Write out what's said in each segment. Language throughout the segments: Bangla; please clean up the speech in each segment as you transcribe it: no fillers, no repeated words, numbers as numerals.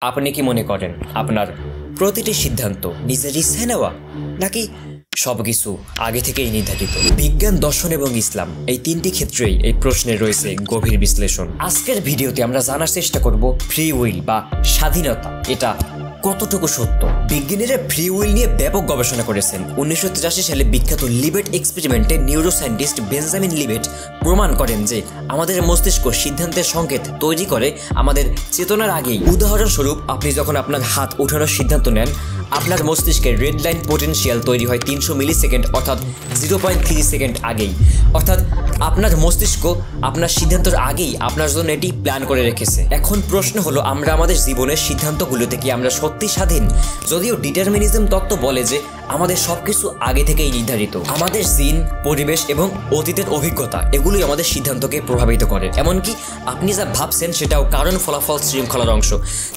আপনি কি মনে করেন আপনার প্রতিটি সিদ্ধান্ত নিজের ইচ্ছায় নেওয়া নাকি সবকিছু আগে থেকেই নির্ধারিত? বিজ্ঞান, দর্শন এবং ইসলাম এই তিনটি ক্ষেত্রেই এই প্রশ্নে রয়েছে গভীর বিশ্লেষণ। আজকের ভিডিওতে আমরা জানার চেষ্টা করব ফ্রি উইল বা স্বাধীনতা এটা কতটুকু সত্য। বিজ্ঞানীরা ফ্রি উইল নিয়ে ব্যাপক গবেষণা করেছেন। 1983 সালে বিখ্যাত লিবেট এক্সপেরিমেন্টে নিউরোসায়েন্টিস্ট বেঞ্জামিন লিবেট প্রমাণ করেন যে আমাদের মস্তিষ্ক সিদ্ধান্তের সংকেত তৈরি করে আমাদের চেতনার আগেই। উদাহরণস্বরূপ, আপনি যখন আপনার হাত ওঠানোর সিদ্ধান্ত নেন, আপনার মস্তিষ্কের রেড লাইন পোটেনশিয়াল তৈরি হয় 300 মিলিসেকেন্ড অর্থাৎ 0.3 সেকেন্ড আগেই। অর্থাৎ আপনার মস্তিষ্ক আপনার সিদ্ধান্তের আগেই আপনার জন্য এটি প্ল্যান করে রেখেছে। এখন প্রশ্ন হলো, আমরা আমাদের জীবনের সিদ্ধান্তগুলোতে কি আমরা সত্যি স্বাধীন? যদিও ডিটারমিনিজম তত্ত্ব বলে যে আমাদের সবকিছু আগে থেকেই নির্ধারিত। আমাদের জিন, পরিবেশ এবং অতীতের অভিজ্ঞতা এগুলোই আমাদের সিদ্ধান্তকে প্রভাবিত করে। এমনকি আপনি যা ভাবছেন সেটাও কারণ ফলাফল শৃঙ্খলার অংশ।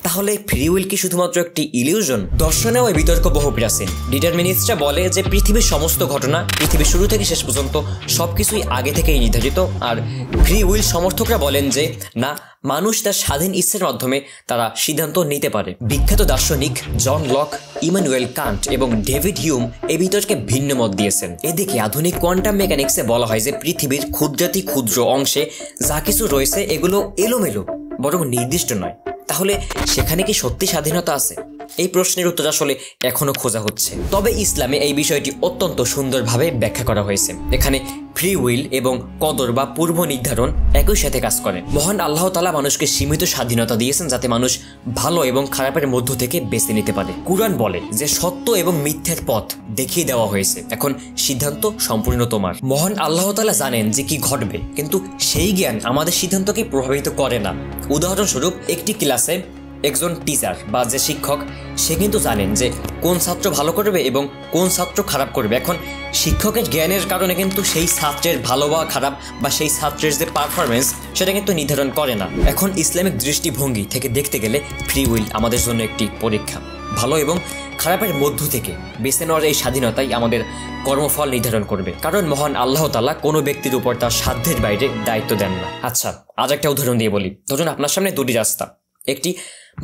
তাহলে ফ্রি উইল কি শুধুমাত্র একটি ইলিউশন? দর্শনেও এই বিতর্ক বহু প্রাচীন। ডিটারমিনিস্টরা বলে যে পৃথিবীর সমস্ত ঘটনা, পৃথিবীর শুরু থেকে শেষ পর্যন্ত সবকিছুই আগে থেকেই নির্ধারিত। আর ফ্রি উইল সমর্থকরা বলেন যে না, মানুষ তার স্বাধীন ইচ্ছার মাধ্যমে তারা সিদ্ধান্ত নিতে পারে। বিখ্যাত দার্শনিক জন লক, ইমানুয়েল কান্ট এবং ডেভিড হিউম এই বিতর্কে ভিন্ন মত দিয়েছেন। এদিকে আধুনিক কোয়ান্টাম মেকানিক্সে বলা হয় যে পৃথিবীর ক্ষুদ্রাতি ক্ষুদ্র অংশে যা কিছু রয়েছে এগুলো এলোমেলো, বরং নির্দিষ্ট নয়। তাহলে সেখানে কি সত্যি স্বাধীনতা আছে? এই প্রশ্নের উত্তর আসলে এখনো খোঁজা হচ্ছে। তবে ইসলামে এই বিষয়টি অত্যন্ত সুন্দরভাবে ব্যাখ্যা করা হয়েছে। এখানে ফ্রি উইল এবং কদর বা পূর্ব নির্ধারণ একই সাথে কাজ করে। মহান আল্লাহ তাআলা মানুষকে সীমিত স্বাধীনতা দিয়েছেন যাতে মানুষ ভালো এবং খারাপের মধ্য থেকে বেছে নিতে পারে। কুরআন বলে যে সত্য এবং মিথ্যার পথ দেখিয়ে দেওয়া হয়েছে, এখন সিদ্ধান্ত সম্পূর্ণ তোমার। মহান আল্লাহ তাআলা জানেন যে কি ঘটবে, কিন্তু সেই জ্ঞান আমাদের সিদ্ধান্তকে প্রভাবিত করে না। উদাহরণস্বরূপ, একটি ক্লাসে একজন টিচার বা যে শিক্ষক, সে কিন্তু জানেন যে কোন ছাত্র ভালো করবে এবং কোন ছাত্র খারাপ করবে। এখন শিক্ষকের জ্ঞানের কারণে কিন্তু সেই ছাত্রের ভালো বা খারাপ বা সেই ছাত্রের যে পারফরমেন্স সেটা কিন্তু নির্ধারণ করে না। এখন ইসলামিক দৃষ্টিভঙ্গি থেকে দেখতে গেলে ফ্রি উইল আমাদের জন্য একটি পরীক্ষা। ভালো এবং খারাপের মধ্য থেকে বেছে নেওয়ার এই স্বাধীনতাই আমাদের কর্মফল নির্ধারণ করবে, কারণ মহান আল্লাহ তাআলা কোনো ব্যক্তির উপর তার সাধ্যের বাইরে দায়িত্ব দেন না। আচ্ছা, আজ একটা উদাহরণ দিয়ে বলি। ধরুন আপনার সামনে দুটি রাস্তা, একটি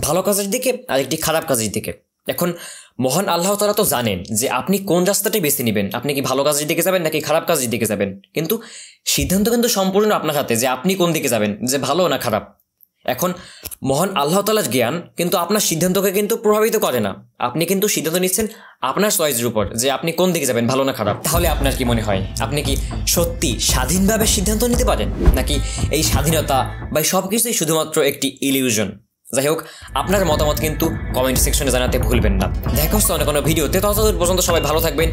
ভালো কাজের দিকে আর একটি খারাপ কাজের দিকে। এখন মহান আল্লাহ তাআলা তো জানেন যে আপনি কোন রাস্তাটি বেছে নেবেন, আপনি কি ভালো কাজের দিকে যাবেন নাকি খারাপ কাজের দিকে যাবেন, কিন্তু সিদ্ধান্ত কিন্তু সম্পূর্ণ আপনার হাতে যে আপনি কোন দিকে যাবেন, যে ভালো না খারাপ। এখন মহান আল্লাহ তাআলার জ্ঞান কিন্তু আপনার সিদ্ধান্তকে কিন্তু প্রভাবিত করে না। আপনি কিন্তু সিদ্ধান্ত নিচ্ছেন আপনার চয়েসের উপর যে আপনি কোন দিকে যাবেন, ভালো না খারাপ। তাহলে আপনার কি মনে হয়, আপনি কি সত্যি স্বাধীনভাবে সিদ্ধান্ত নিতে পারেন, নাকি এই স্বাধীনতা বা সব কিছুই শুধুমাত্র একটি ইলিউশন? যাই হোক, আপনার মতামত কিন্তু কমেন্ট সেকশনে জানাতে ভুলবেন না। দেখা হচ্ছে অন্য কোনো ভিডিওতে। ততদূর পর্যন্ত সবাই ভালো থাকবেন,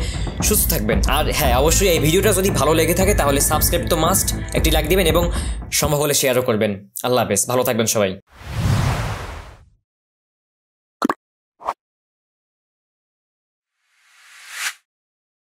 সুস্থ থাকবেন। আর হ্যাঁ, অবশ্যই এই ভিডিওটা যদি ভালো লেগে থাকে তাহলে সাবস্ক্রাইব তো মাস্ট, একটি লাইক দিবেন এবং সম্ভব হলে শেয়ারও করবেন। আল্লাহ হাফেজ, ভালো থাকবেন সবাই।